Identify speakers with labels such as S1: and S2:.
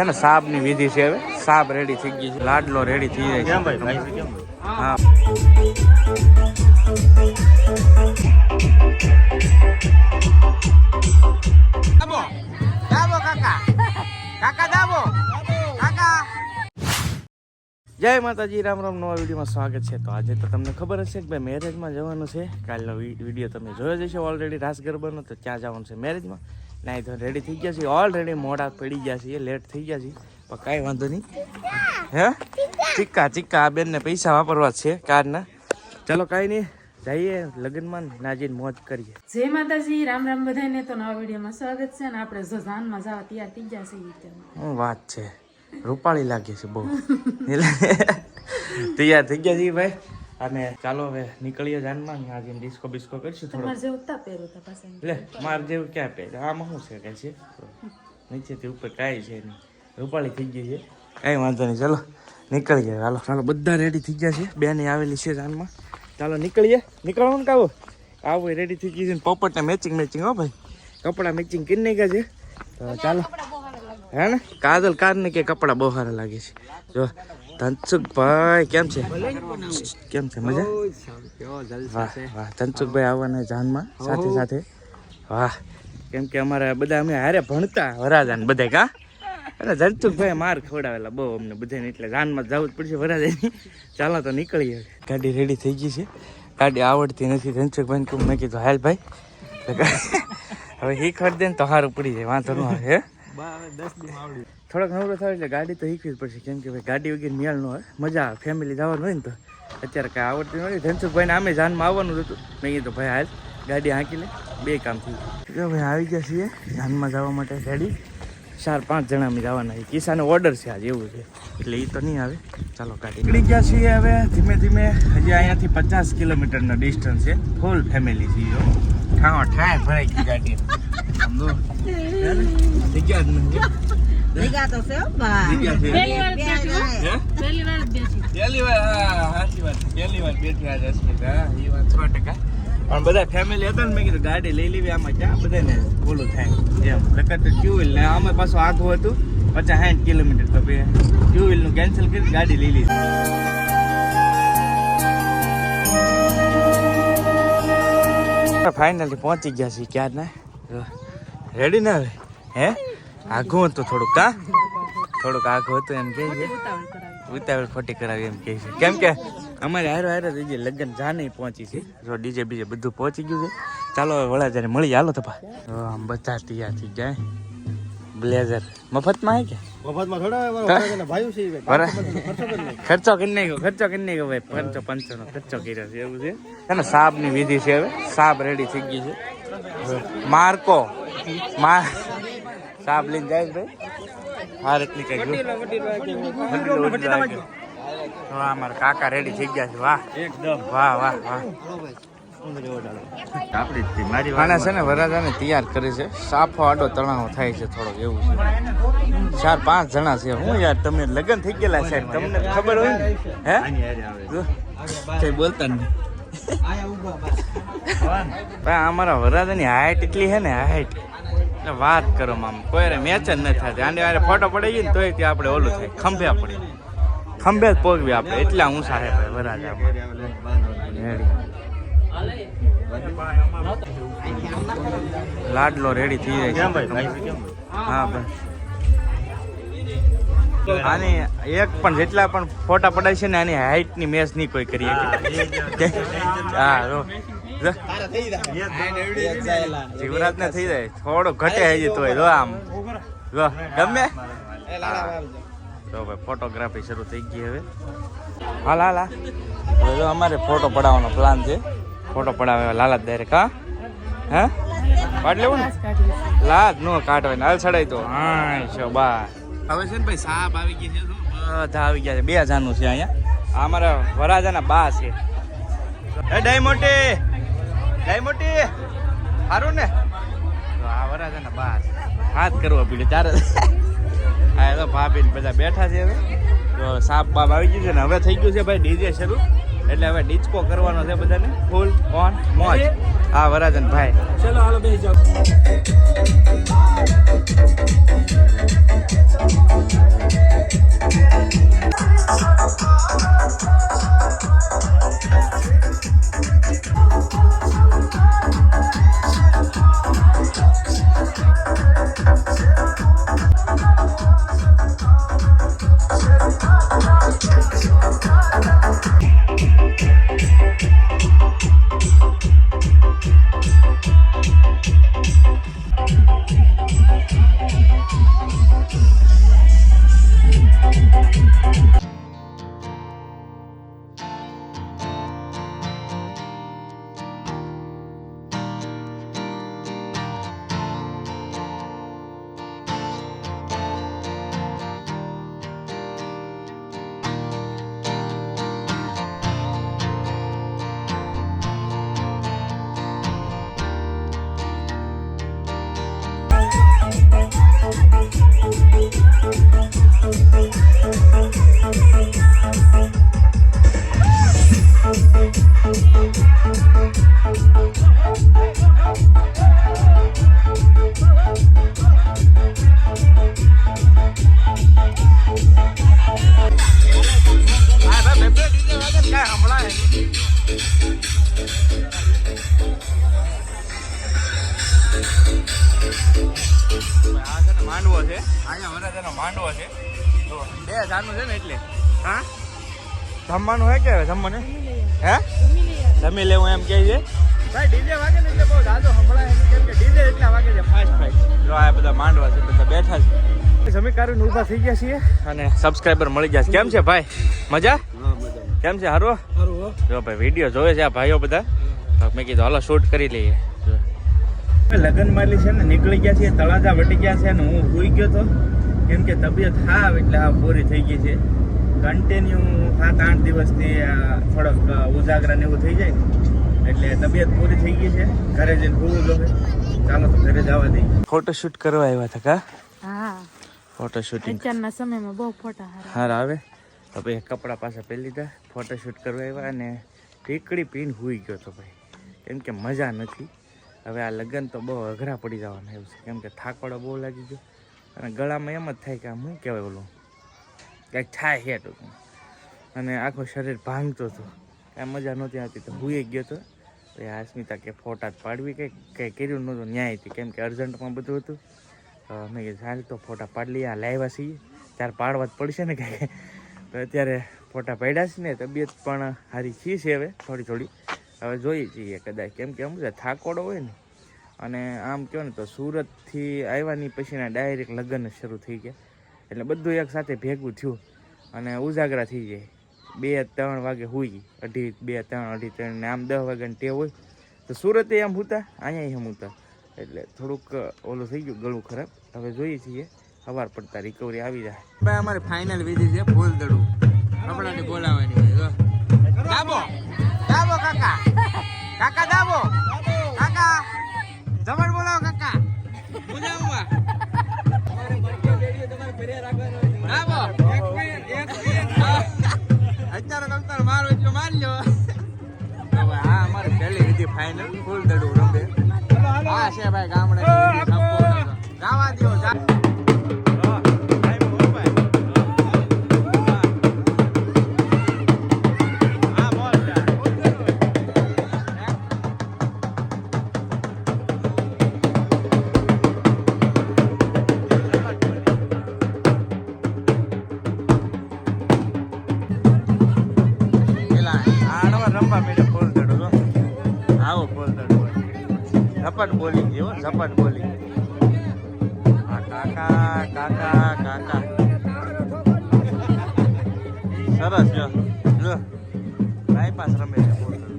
S1: છે ને સાબ ની વિધિ છે. હવે સાબ રેડી થઈ ગઈ છે, લાડલો રેડી થઈ જાય છે.
S2: કેમ ભાઈ કેમ?
S1: હા દાબો કાકા, કાકા દાબો, કાકા. જય માતાજી, રામ રામ. નવા વિડીયોમાં સ્વાગત છે. તો આજે તો તમને ખબર હશે કે ભાઈ મેરેજમાં જવાનું છે. કાલનો વિડીયો તમે જોયો જ હશે ઓલરેડી, રાસ ગરબાનો. તો ક્યાં જવાનું છે? મેરેજમાં. નાઈ તો રેડી થઈ ગયા છે ઓલરેડી, મોડા પડી ગયા છે, લેટ થઈ ગયા છે, પણ કાંઈ વાંધો નહીં. હે ચિક્કા ચિક્કા આ બેનને પૈસા વાપરવા છે કારના. ચાલો કાંઈ નહીં, જઈએ લગ્નમાં નાજીને મોજ કરીએ.
S3: જય માતાજી, રામ રામ બધાને. તો નવા વિડીયોમાં સ્વાગત છે. અને આપણે જાનમાં જવા તૈયાર થઈ ગયા છે.
S1: શું વાત છે, રૂપાળી લાગે છે બહુ. તૈયાર થઈ ગયા છીએ ભાઈ, અને ચાલો હવે નીકળીએ જાનમાં. આજે ડિસ્કો બિસ્કો કરીશું થોડો. લે માર જેવું ક્યાં પહેરે, આમાં શું છે? કઈ છે નીચેથી ઉપર કાંઈ છે નહીં, રૂપાળી થઈ ગઈ છે. કાંઈ વાંધો નહીં, ચાલો નીકળીએ. ચાલો ચાલો બધા રેડી થઈ ગયા છે. બેન આવેલી છે જાનમાં. ચાલો નીકળીએ. નીકળવાનું કાવો આવું રેડી થઈ ગઈ છે. પોપટને મેચિંગ મેચિંગ હો ભાઈ, કપડા મેચિંગ કરી નાખ્યા છે. તો ચાલો હે ને કાજલ કારને કે કપડા બહુ સારા લાગે છે. જો ધનસુખભાઈ કેમ છે? કેમ છે? મજા? વાહ વાહ, ધનસુખભાઈ આવવાના જાનમાં સાથે સાથે. વાહ, કેમ કે અમારા બધા અમે હારે ભણતા વરાજાને બધા કા, અને ધનસુખભાઈ માર ખવડાવેલા બહુ અમને બધાને, એટલે જાનમાં જવું જ પડશે વરાજાની. ચાલો તો નીકળીએ. ગાડી રેડી થઈ ગઈ છે. ગાડી આવડતી નથી ધનસુખભાઈને કહું, મેં કીધું હાલ ભાઈ હવે શીખવાડી દે ને તો સારું પડી જાય, વાંધો ન આવે. હે થોડોક નવરો થાય એટલે ગાડી તો શીખવી જ પડશે, કેમ કે ભાઈ ગાડી વગેરે મેળ ન હોય. મજા આવે ફેમિલી જવાનું હોય ને. તો અત્યારે કાંઈ આવડતી નથી. ધનસુખભાઈને આમે જાનમાં આવવાનું હતું, મેં કીધું ભાઈ હાલ ગાડી હાંકી લે, બે કામ થઈ ગયું. જો ભાઈ આવી ગયા છીએ જાનમાં જવા માટે. ગાડી 4-5 જણા અમે જવાના છે. કિસ્સાનો ઓર્ડર છે આજે, એવું છે એટલે એ તો નહીં આવે. ચાલો ગાડી નીકળી ગયા છીએ હવે ધીમે ધીમે. હજી અહીંયાથી 50 કિલોમીટરનો ડિસ્ટન્સ છે. ફૂલ ફેમિલી છીએ. ઠાવા ઠાય ભરાઈ ગઈ ગાડી. જગ્યા જ નથી.
S4: ભેગા તો છે પહેલી
S1: વાર. હા સાચી વાત, પહેલી વાર બેઠી આજે અસ્મિત. હા એ વાત 100%. પણ બધા ફેમિલી હતા ને, મેં કીધું ગાડી લઈ લેવી. આમાં ક્યાં બધાને બોલું થાય એમ. નકર તો ટ્યુવિલ ને આમાં પાછું આઘું હતું 50-60 કિલોમીટર, તો ટ્યુવિલ નું કેન્સલ કરી ગાડી લઈ લીધી. ફાઇનલી પહોંચી ગયા છીએ ક્યારના. રેડી ને હવે? હે આઘું હતું થોડુંક, કા થોડુંક આઘું હતું એમ કહે છે. ઉતાવળ ખોટી કરાવી એમ કહે છે, કેમ કે અમારે હારો હારો થઈ જાય લગ્ન જાને પહોંચી છે. જો ડીજે બીજે બધું પહોંચી ગયું છે. ચાલો હવે વળા જ્યારે મળી. હાલો તો આમ બધા તૈયાર થઈ જાય. બ્લેઝર મફતમાં આવે કે
S2: મફતમાં થોડા ભાઈ છે
S1: ખર્ચો કરી નાખ્યો ભાઈ. 500 નો ખર્ચો કર્યો છે, એવું છે. ને સાબ ની વિધિ છે. હવે સાબ રેડી થઈ ગઈ છે. માર્કો સાબ લઈને જાય ભાઈ. હાર એટલી કઈ અમારા કાકા રેડી થઈ ગયા છે. વાહ એકદમ, વાહ વાહ વાહ. આના છે ને વરાજાને તૈયાર કરે છે. સાફો આડો તણાવ થાય છે થોડોક, એવું છે. 4-5 જણા છે. હું યાર તમે લગ્ન થઈ ગયેલા સાહેબ, તમને ખબર હોય ને? હે કઈ બોલતા નહીં. અમારા વરાજાની હાઈટ એટલી છે ને, હાઈટ વાત કરો આમ કોઈ મેચ જ ન થાય. આને વારે ફોટો પડી ગઈ ને તોય ત્યાં આપણે ઓલું થાય, ખંભે પડી, ખંભે જ પોગવી આપણે, એટલા ઊંચા છે ભાઈ વરાજા. લાડલો રેડી થઈ જાય છે. હા ભાઈ, આની એક પણ જેટલા પણ ફોટા પડાય છે ને, આની હાઈટ ની મેચ નહીં કોઈ કરી શકે. હા જીવરાજ ને થઈ જાય થોડો ઘટે હજી તોય. જો આમ જો ગમે તો ભાઈ ફોટોગ્રાફી શરૂ થઈ ગઈ હવે. હાલ હાલ હવે જો અમારે ફોટો પડાવવાનો પ્લાન છે. ફોટો પડાવે લાલા ડાયરેક્ટ. હા હે કાઢ લેવું ને? લાજ નો કાઢવાય, હાલ ચડાય તો. હા છે બા. હવે છે ને ભાઈ સાપ આવી ગઈ છે, બધા આવી ગયા છે. 2 જાનું છે અહીંયા. આ અમારા વરાજાના બા છે. એ ડાઈ મોટી સારું ને? આ વરાજાના બા છે. હાથ કરવા પીડે ત્યારે. હા તો ભાભી બધા બેઠા છે. હવે તો સાપ બાપ આવી ગયું છે ને. હવે થઈ ગયું છે ભાઈ ડીજે શરૂ. એટલે હવે ડિસ્કો કરવાનો છે બધાને ફૂલ ઓન મોજ. હા વરાજન ભાઈ
S2: ચલો હાલો બેસી જાઓ.
S1: માંડવો છે અહીંયા વરાજાનો માંડવો છે તો 2 જાનું છે ને એટલે હા જમવાનું હે કે જમવાનું હે જમી લેવું એમ કહે છે ભાઈ. ડીજે વાગે ને એટલે બહુ દાદો સંભળાય કેમ કે ડીજે એટલા વાગે છે ફાસ્ટ ફાસ્ટ. જો આ બધા માંડવા છે બધા બેઠા છે જમી કરીને ઊભા થઈ ગયા છીએ અને સબસ્ક્રાઈબર મળી ગયા છે. કેમ છે ભાઈ મજા? કેમ છે હારો? જો ભાઈ વિડીયો જોવે છે આ ભાઈઓ બધા તો મેં કીધું હાલો શૂટ કરી લઈએ. લગ્ન માલી છે ને નીકળી ગયા છે તળાજા વટી ગયા છે અને હું સુઈ ગયો તો કેમ કે તબિયત હાવ એટલે આ પૂરી થઈ ગઈ છે. કન્ટિન્યુ 7-8 દિવસથી થોડોક ઉજાગરા ને એવું થઈ જાય ને એટલે તબિયત પૂરી થઈ ગઈ છે. ઘરે જઈને હોવું જોઈએ. ચાલો તો ઘરે જવા દઈએ. ફોટોશૂટ કરવા આવ્યા હતા કા?
S3: હા
S1: ફોટોશૂટિંગ
S3: અત્યારના સમયમાં બહુ ફોટા
S1: હાર આવે તો ભાઈ કપડાં પાછા પહેરી લીધા ફોટોશૂટ કરવા આવ્યા અને ટીકડી પીને સુઈ ગયો તો ભાઈ કેમ કે મજા નથી. હવે આ લગ્ન તો બહુ અઘરા પડી જવાના એવું છે કેમ કે થાકવાડો બહુ લાગી ગયો અને ગળામાં એમ જ થાય કે આમ શું કહેવાય ઓલું કંઈક થાય છે ટૂંકમાં અને આખું શરીર ભાંગતું હતું કાંઈ મજા નહોતી આવતી તો હુઈ ગયો હતો. તો આ અસ્મિતા કે ફોટા જ પાડવી કંઈ કર્યું નહોતું ન્યાયથી કેમ કે અર્જન્ટમાં બધું હતું. મેં કીધું ચાલ તો ફોટા પાડી લઈએ. આ લાવ્યા છીએ ત્યારે પાડવા જ પડશે ને કાંઈ તો અત્યારે ફોટા પાડ્યા છે ને તબિયત પણ સારી છે હવે થોડી હવે જોઈએ છીએ કદાચ કેમ કે અમુક થાકોડો હોય ને અને આમ કહો ને તો સુરતથી આવ્યાની પછીના ડાયરેક્ટ લગ્ન શરૂ થઈ ગયા એટલે બધું એક સાથે ભેગું થયું અને ઉજાગરા થઈ જાય. 2-3 વાગે હુઈ 2-3 ને આમ 10 વાગ્યાની ટેવ હોય તો સુરતે એમ હુતા અહીંયા એમ હુતા એટલે થોડુંક ઓલું થઈ ગયું ગળું ખરાબ. હવે જોઈએ છીએ સવાર પડતા રિકવરી આવી જાય. ભાઈ અમારી ફાઇનલ વિધિ છે ફૂલ દડું કપડાની બોલાવવાની હોય. દાબો દાબો કાકા કાકા દાબો કાકા જમણ બોલાવો કાકા મુજામવા દાબો અત્યારે તમતાર મારો એટલો માર લ્યો. હા અમારી પહેલી વિધિ ફાઇનલ ફૂલ દડું રમે. હા છે ભાઈ ગામડે ગાવા દો ઝપટ બોલી જેવો ઝપટ બોલી. હા કાકા કાકા કાકા સરસ જો ટાઈમ પાસ રમે.